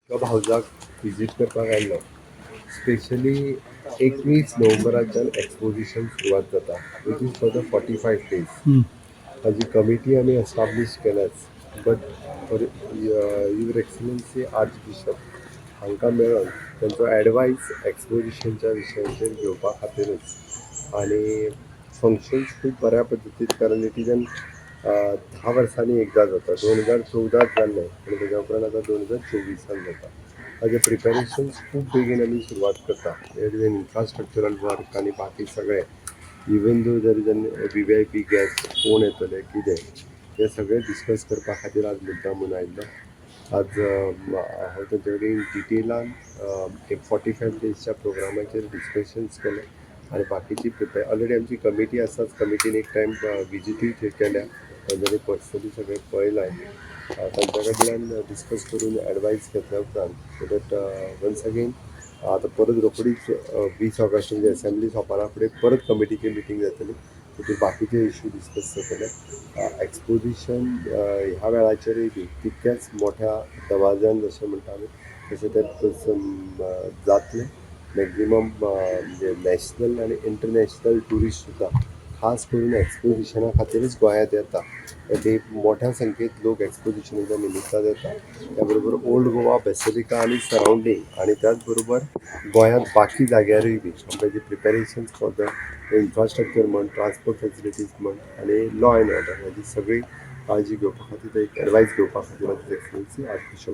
Club हाऊसाक visit करपाक आयल्लो. Specially 21 नोव्हेंबराच्यान exposition सुरवात जाता, which is for the 45 days. ताजी कमिटी आमी एस्टाब्लीश केल्याच, but for your excellency archbishop हांकां मेळून त्यांचो एडवायस एक्सपोजिशनच्या विशयाचेर घेवपा खातीरच. आनी फंक्शन्स खूब बऱ्या पद्दतीन, कारण इट इज एन 10 वर्सांनी एकदा जाता. 2014 जाल्लें आनी तेज्या उपरांत आतां 2024 जाता. ताजे प्रिपेरेशन्स खूब बेगीन आमी सुरवात करता. इन्फ्रास्ट्रक्चरल वर्क आनी बाकी सगळें, इवन दो जर VIP गेस्ट कोण येतले कितें, हे सगळें डिस्कस करपा खातीर आज मुद्दामून आयिल्लो. आज हांव तेंचे कडेन डिटेलान 45 डेजच्या प्रोग्रामाचेर डिस्कशन्स केले आनी बाकीची ऑलरेडी आमची कमिटी आसाच. कमिटीन एक टायम विजीटूय थंय केल्या, तांच्यांनी पर्सनली सगळें पळयलां. तांच्या कडल्यान डिस्कस करून एडवायस घेतल्या उपरांत सो दॅट वन्स अगेन आतां परत रोखडीच 20 ऑगस्ट म्हणजे असेंब्ली सोंपना फुडें परत कमिटीची मिटींग जातली. तितून बाकीचे इश्यू डिस्कस जातले. एक्सपोजिशन ह्या वेळाचेरय बी तितक्याच मोठ्या दबाज्यान जशें म्हणटा आमी तशें तें जातलें. मॅक्झिमम म्हणजे नॅशनल आनी इंटरनॅशनल ट्युरिस्ट सुद्दां खास करून एक्सपोजिशना खातीरच गोंयांत येता. ते मोठ्या संख्येत लोक एक्सपोजिशनाच्या निमित्तान येता. त्या बरोबर ओल्ड गोवा बेसिलिका आनी सरावंडींग, आनी त्याच बरोबर गोंयांत बाकी जाग्यारूय बी तेजी प्रिपेरेशन्स फॉर द इन्फ्रास्ट्रक्चर म्हण, ट्रान्सपोर्ट फेसिलिटीज म्हण, आनी लॉ एंड ऑर्डर हाची सगळी काळजी घेवपा खातीर, एक एडवायस घेवपा खातीर एक्सलन्सी आर्च बिशप